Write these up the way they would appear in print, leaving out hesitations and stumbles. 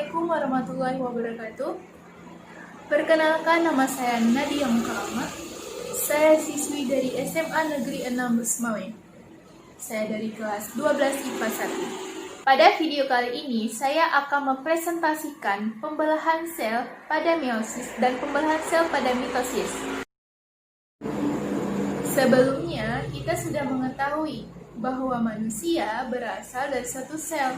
Assalamualaikum warahmatullahi wabarakatuh. Perkenalkan, nama saya Nadia Mukarama. Saya siswi dari SMA Negeri 6 Besmawe. Saya dari kelas 12 IPA 1. Pada video kali ini, saya akan mempresentasikan pembelahan sel pada meiosis dan pembelahan sel pada mitosis. Sebelumnya, kita sudah mengetahui bahwa manusia berasal dari satu sel.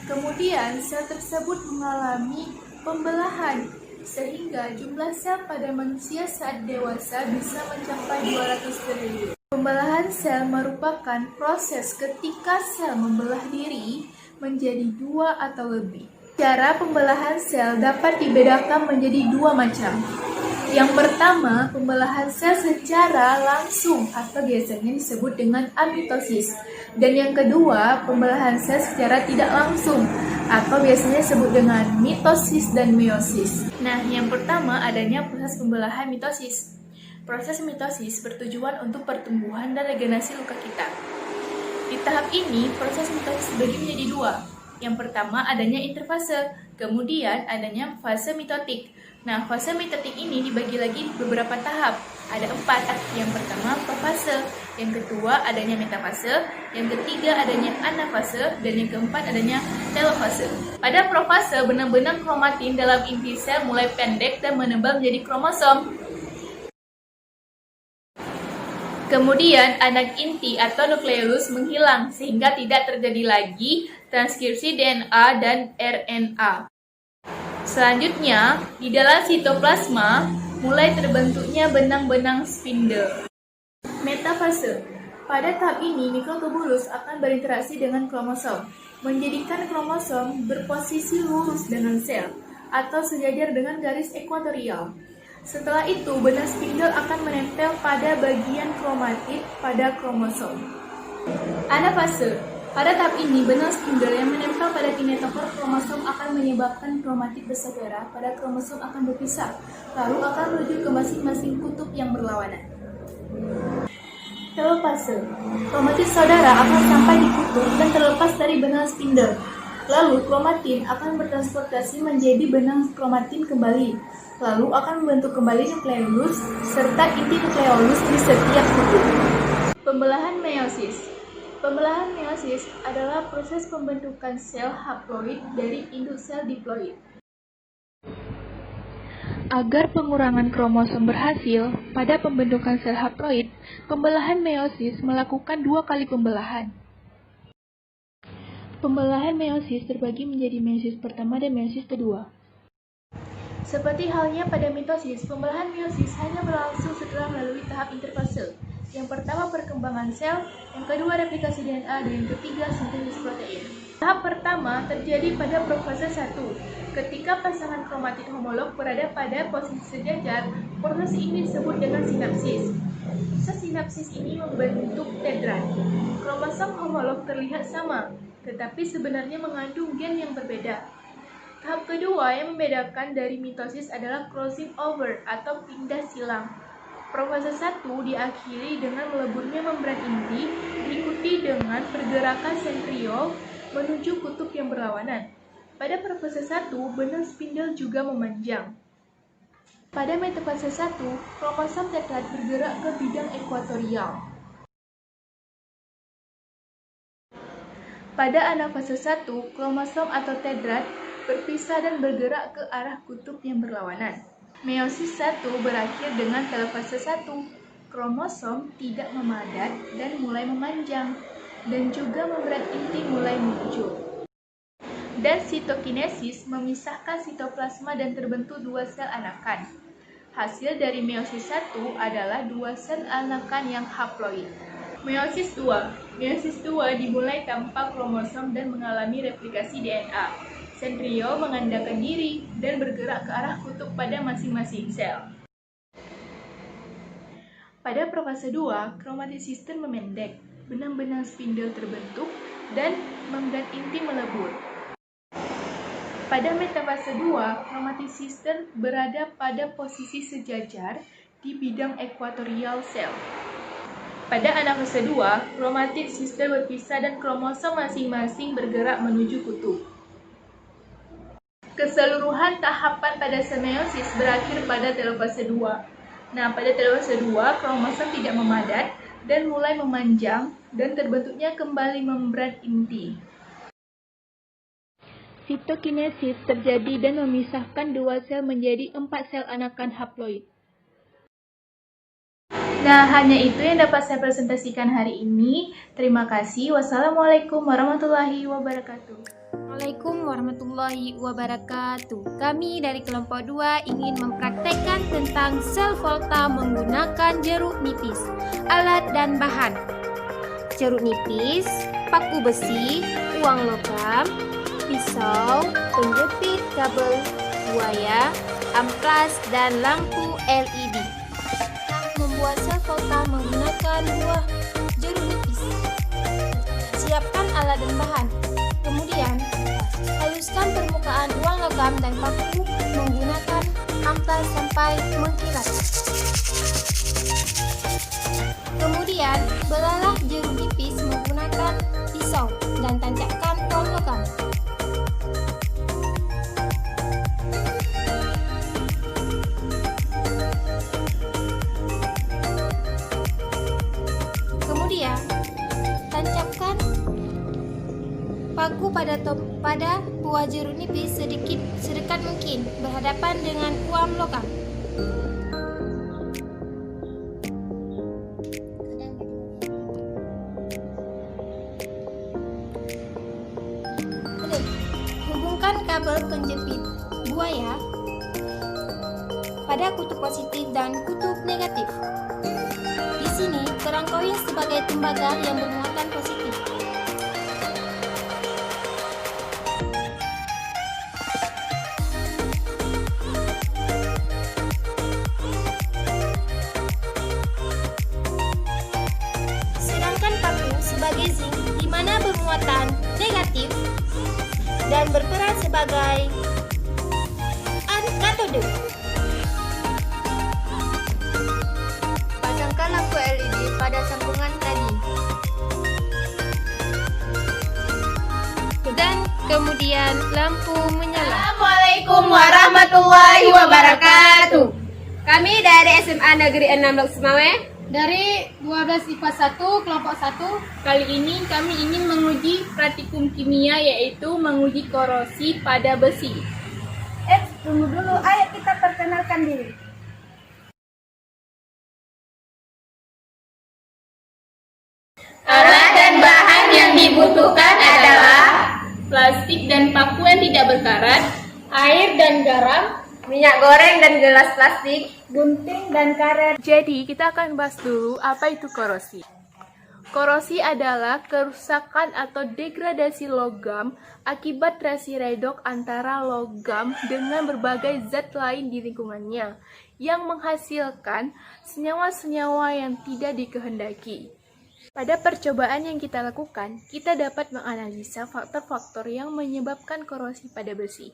Kemudian, sel tersebut mengalami pembelahan, sehingga jumlah sel pada manusia saat dewasa bisa mencapai 200 triliun. Pembelahan sel merupakan proses ketika sel membelah diri menjadi dua atau lebih. Cara pembelahan sel dapat dibedakan menjadi dua macam. Yang pertama, pembelahan sel secara langsung atau biasanya disebut dengan amitosis. Dan yang kedua, pembelahan sel secara tidak langsung atau biasanya disebut dengan mitosis dan meiosis. Nah, yang pertama adanya proses pembelahan mitosis. Proses mitosis bertujuan untuk pertumbuhan dan regenerasi luka kita. Di tahap ini, proses mitosis dibagi menjadi dua. Yang pertama adanya interfase, kemudian adanya fase mitotik. Nah, fase mitotik ini dibagi lagi beberapa tahap. Ada 4. Yang pertama profase, yang kedua adanya metafase, yang ketiga adanya anafase, dan yang keempat adanya telofase. Pada profase, benang-benang kromatin dalam inti sel mulai pendek dan menebal menjadi kromosom. Kemudian anak inti atau nukleus menghilang sehingga tidak terjadi lagi transkripsi DNA dan RNA. Selanjutnya, di dalam sitoplasma mulai terbentuknya benang-benang spindle. Metafase. Pada tahap ini, mikrotubulus akan berinteraksi dengan kromosom, menjadikan kromosom berposisi lurus dengan sel atau sejajar dengan garis ekuatorial. Setelah itu, benang spindle akan menempel pada bagian kromatid pada kromosom. Anafase. Pada tahap ini, benang spindle yang menempel pada kinetofor kromosom akan menyebabkan kromatid bersaudara pada kromosom akan berpisah, lalu akan menuju ke masing-masing kutub yang berlawanan. Telofase. Kromatid saudara akan sampai di kutub dan terlepas dari benang spindle. Lalu kromatin akan bertransportasi menjadi benang kromatin kembali. Lalu akan membentuk kembali nukleus serta inti nukleolus di setiap kutub. Pembelahan meiosis. Pembelahan meiosis adalah proses pembentukan sel haploid dari induk sel diploid. Agar pengurangan kromosom berhasil, pada pembentukan sel haploid, pembelahan meiosis melakukan 2 kali pembelahan. Pembelahan meiosis terbagi menjadi meiosis pertama dan meiosis kedua. Seperti halnya pada mitosis, pembelahan meiosis hanya berlangsung setelah melalui tahap interfase. Yang pertama perkembangan sel, yang kedua replikasi DNA, dan yang ketiga sintesis protein. Tahap pertama terjadi pada profase 1. Ketika pasangan kromatid homolog berada pada posisi sejajar, proses ini disebut dengan sinapsis. Proses sinapsis ini membentuk tetrad. Kromosom homolog terlihat sama, tetapi sebenarnya mengandung gen yang berbeda. Tahap kedua yang membedakan dari mitosis adalah crossing over atau pindah silang. Profase 1 diakhiri dengan meleburnya membran inti, diikuti dengan pergerakan sentriol menuju kutub yang berlawanan. Pada profase 1, benang spindle juga memanjang. Pada metafase 1, kromosom tetrad bergerak ke bidang ekuatorial. Pada anafase 1, kromosom atau tetrad berpisah dan bergerak ke arah kutub yang berlawanan. Meiosis 1 berakhir dengan telofase 1. Kromosom tidak memadat dan mulai memanjang, dan juga membran inti mulai muncul. Dan sitokinesis memisahkan sitoplasma dan terbentuk 2 sel anakan. Hasil dari meiosis 1 adalah 2 sel anakan yang haploid. Meiosis 2. Meiosis 2 dimulai tanpa kromosom dan mengalami replikasi DNA. Sentriol mengandalkan diri dan bergerak ke arah kutub pada masing-masing sel. Pada profase 2, kromatid sistem memendek, benang-benang spindle terbentuk, dan membran inti melebur. Pada metafase 2, kromatid sistem berada pada posisi sejajar di bidang ekuatorial sel. Pada anafase 2, kromatid sistem berpisah dan kromosom masing-masing bergerak menuju kutub. Keseluruhan tahapan pada meiosis berakhir pada telofase 2. Nah, pada telofase 2, kromosom tidak memadat dan mulai memanjang dan terbentuknya kembali membran inti. Sitokinesis terjadi dan memisahkan dua sel menjadi 4 sel anakan haploid. Nah, hanya itu yang dapat saya presentasikan hari ini. Terima kasih. Wassalamualaikum warahmatullahi wabarakatuh. Assalamualaikum warahmatullahi wabarakatuh. Kami dari kelompok 2 ingin mempraktekkan tentang sel Volta menggunakan jeruk nipis, alat dan bahan. Jeruk nipis, paku besi, uang logam, pisau, penjepit kabel, buaya, amplas, dan lampu LED. Membuat sel Volta menggunakan buah jeruk nipis. Siapkan alat dan bahan. Kemudian, haluskan permukaan uang logam dan paku menggunakan amplas sampai mengkilat. Kemudian, belalah jeruk nipis menggunakan pisau dan tancapkan uang logam. Kemudian, tancapkan paku pada buah jeruk nipis sedekat mungkin berhadapan dengan uam logam. Hubungkan kabel penjepit buaya pada kutub positif dan kutub negatif. Di sini kerang koin sebagai tembaga yang bermuatan positif. Sebagai zinc di mana bermuatan negatif dan berperan sebagai katode. Pasangkan lampu LED pada sambungan tadi. Dan kemudian lampu menyala. Assalamualaikum warahmatullahi wabarakatuh. Kami dari SMA Negeri 6 Lok Semawe. Dari 12 IPA 1 kelompok 1. Kali ini kami ingin menguji praktikum kimia, yaitu menguji korosi pada besi. Tunggu dulu, ayo kita perkenalkan diri. Alat dan bahan yang dibutuhkan adalah Plastik dan paku yang tidak berkarat, air dan garam, minyak goreng dan gelas plastik, gunting dan karet. Jadi, kita akan bahas dulu apa itu korosi. Korosi adalah kerusakan atau degradasi logam akibat reaksi redoks antara logam dengan berbagai zat lain di lingkungannya yang menghasilkan senyawa-senyawa yang tidak dikehendaki. Pada percobaan yang kita lakukan, kita dapat menganalisa faktor-faktor yang menyebabkan korosi pada besi.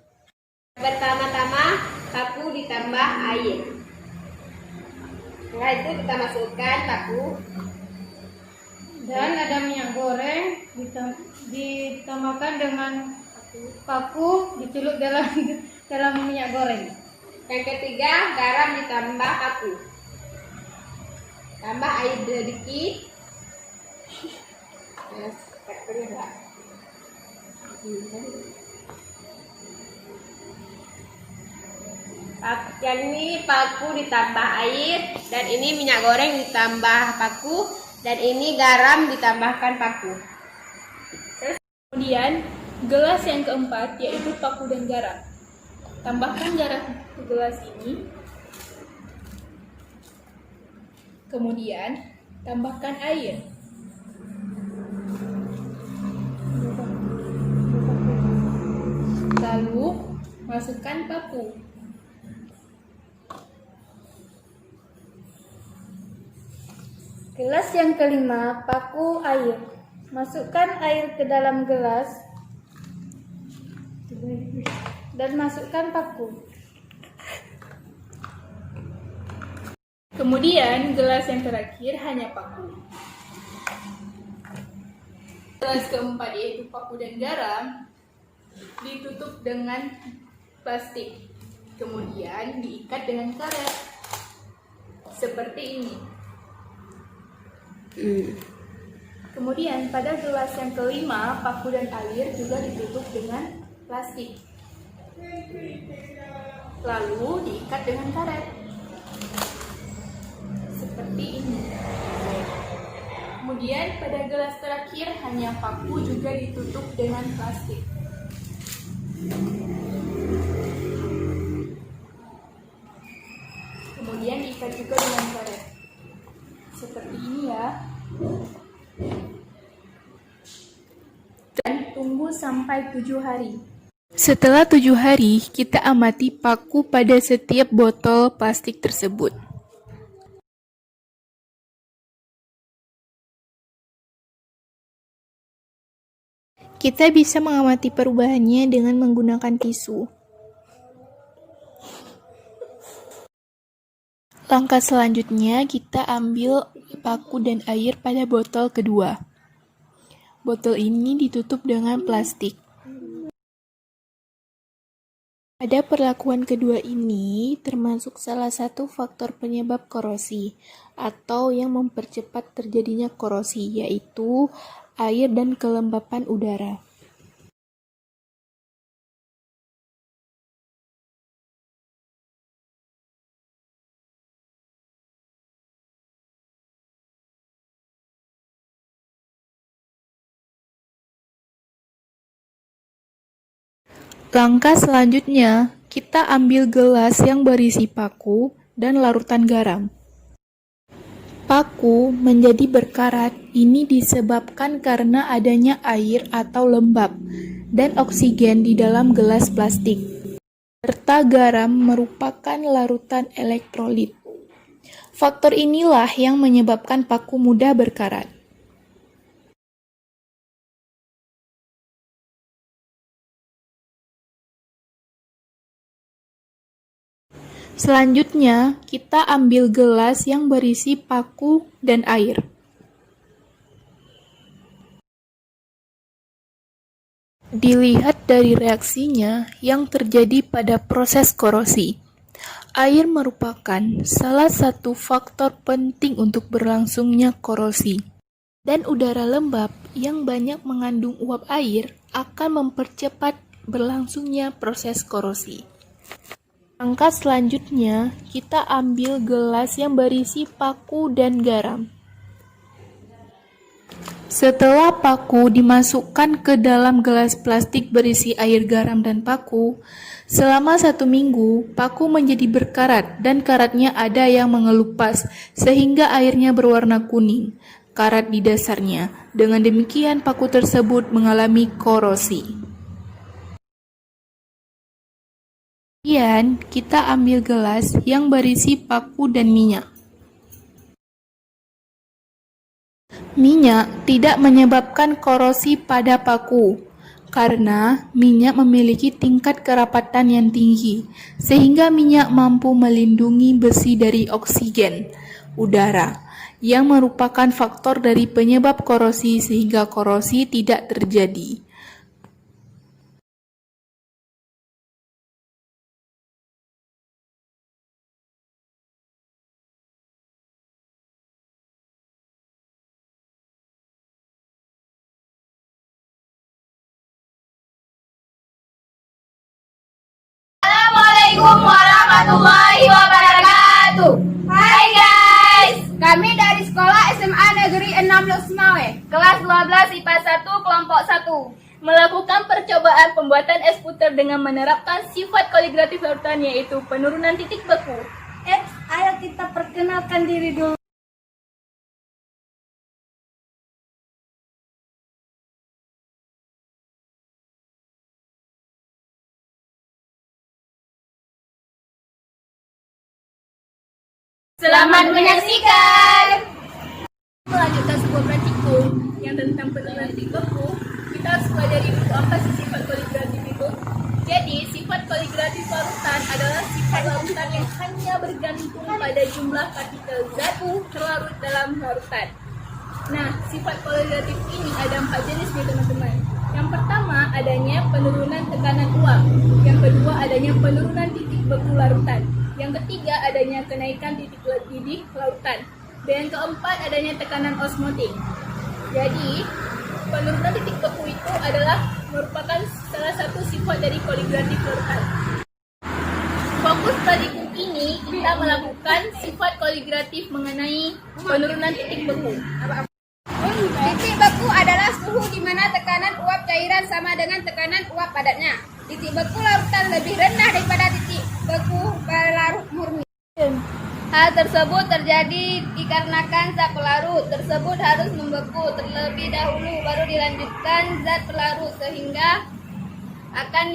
Pertama-tama, paku ditambah air. Setelah itu kita masukkan paku. Dan ada minyak goreng ditambahkan dengan paku dicelup dalam minyak goreng. Yang ketiga, garam ditambah paku. Tambah air sedikit. Yang ini paku ditambah air, dan ini minyak goreng ditambah paku, dan ini garam ditambahkan paku. Kemudian, gelas yang keempat yaitu paku dan garam. Tambahkan garam ke gelas ini. Kemudian, tambahkan air. Lalu, masukkan paku. Gelas yang kelima, paku air. Masukkan air ke dalam gelas dan masukkan paku. Kemudian, gelas yang terakhir hanya paku. Gelas keempat yaitu paku dan garam ditutup dengan plastik. Kemudian diikat dengan karet. Seperti ini. Kemudian pada gelas yang kelima, paku dan air juga ditutup dengan plastik. Lalu diikat dengan karet. Seperti ini. Kemudian pada gelas terakhir hanya paku juga ditutup dengan plastik. Kemudian diikat juga dengan karet. Seperti ini ya. Dan tunggu sampai 7 hari. Setelah 7 hari, kita amati paku pada setiap botol plastik tersebut. Kita bisa mengamati perubahannya dengan menggunakan tisu. Langkah selanjutnya, kita ambil paku dan air pada botol kedua. Botol ini ditutup dengan plastik. Pada perlakuan kedua ini, termasuk salah satu faktor penyebab korosi, atau yang mempercepat terjadinya korosi, yaitu air dan kelembapan udara. Langkah selanjutnya, kita ambil gelas yang berisi paku dan larutan garam. Paku menjadi berkarat, ini disebabkan karena adanya air atau lembab dan oksigen di dalam gelas plastik. Serta garam merupakan larutan elektrolit. Faktor inilah yang menyebabkan paku mudah berkarat. Selanjutnya, kita ambil gelas yang berisi paku dan air. Dilihat dari reaksinya yang terjadi pada proses korosi. Air merupakan salah satu faktor penting untuk berlangsungnya korosi. Dan udara lembab yang banyak mengandung uap air akan mempercepat berlangsungnya proses korosi. Langkah selanjutnya, kita ambil gelas yang berisi paku dan garam. Setelah paku dimasukkan ke dalam gelas plastik berisi air, garam, dan paku, selama 1 minggu, paku menjadi berkarat dan karatnya ada yang mengelupas sehingga airnya berwarna kuning, karat di dasarnya. Dengan demikian, paku tersebut mengalami korosi. Kemudian, kita ambil gelas yang berisi paku dan minyak. Minyak tidak menyebabkan korosi pada paku, karena minyak memiliki tingkat kerapatan yang tinggi, sehingga minyak mampu melindungi besi dari oksigen udara, yang merupakan faktor dari penyebab korosi sehingga korosi tidak terjadi. Assalamualaikum warahmatullahi wabarakatuh. Hai guys, kami dari sekolah SMA Negeri 6 Lusmawe, kelas 12 IPA 1 kelompok 1, melakukan percobaan pembuatan es puter dengan menerapkan sifat kaligrafi larutan, yaitu penurunan titik beku. ayo kita perkenalkan diri dulu. Selamat menyaksikan. Melanjutkan sebuah praktikum yang tentang penurunan titik beku, kita harus pelajari dulu apa sih sifat kaligrafi itu. Jadi, sifat kaligrafi larutan adalah sifat larutan yang hanya bergantung pada jumlah partikel zatu terlarut dalam larutan. Nah, sifat kaligratif ini ada 4 jenis nih teman-teman. Yang pertama, adanya penurunan tekanan uap. Yang kedua, adanya penurunan titik beku larutan. Yang ketiga, adanya kenaikan titik larutan. Dan yang keempat, adanya tekanan osmotik. Jadi, penurunan titik beku itu adalah merupakan salah satu sifat dari koligratif larutan. Fokus pada buku ini, kita melakukan sifat koligratif mengenai penurunan titik beku. Titik beku adalah suhu di mana tekanan uap cairan sama dengan tekanan uap padatnya. Titik beku larutan lebih rendah daripada titik beku pelarut murni. Hal tersebut terjadi dikarenakan zat pelarut tersebut harus membeku terlebih dahulu baru dilanjutkan zat pelarut sehingga akan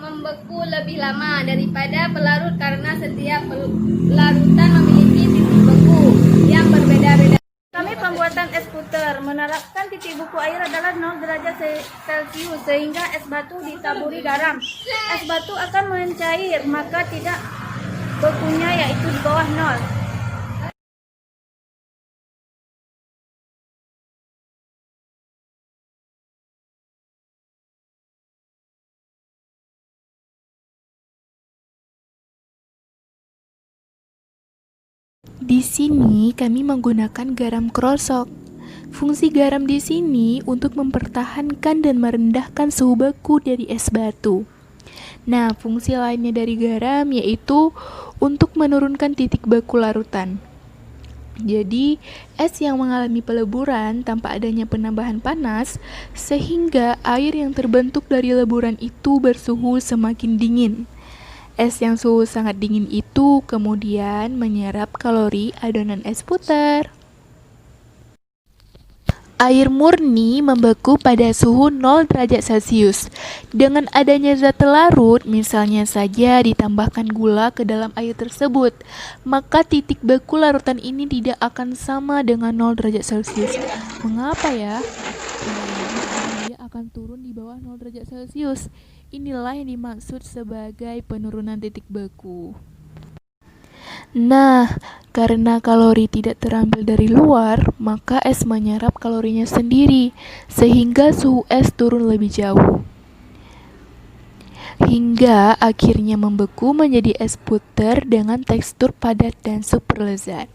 membeku lebih lama daripada pelarut karena setiap pelarutan memiliki titik beku yang berbeda-beda. Kami pembuatan es puter menerapkan titik beku air adalah 0 derajat Celcius sehingga es batu ditaburi garam. Es batu akan mencair maka tidak bekunya yaitu di bawah 0. Di sini kami menggunakan garam krosok. Fungsi garam di sini untuk mempertahankan dan merendahkan suhu beku dari es batu. Nah, fungsi lainnya dari garam yaitu untuk menurunkan titik beku larutan. Jadi, es yang mengalami peleburan tanpa adanya penambahan panas, sehingga air yang terbentuk dari leburan itu bersuhu semakin dingin. Es yang suhu sangat dingin itu kemudian menyerap kalori adonan es puter. Air murni membeku pada suhu 0 derajat Celcius. Dengan adanya zat larut, misalnya saja ditambahkan gula ke dalam air tersebut, maka titik beku larutan ini tidak akan sama dengan 0 derajat Celcius. Mengapa ya? Dia akan turun di bawah 0 derajat Celcius. Inilah yang dimaksud sebagai penurunan titik beku. Nah, karena kalori tidak terambil dari luar, maka es menyerap kalorinya sendiri, sehingga suhu es turun lebih jauh. Hingga akhirnya membeku menjadi es puter dengan tekstur padat dan super lezat.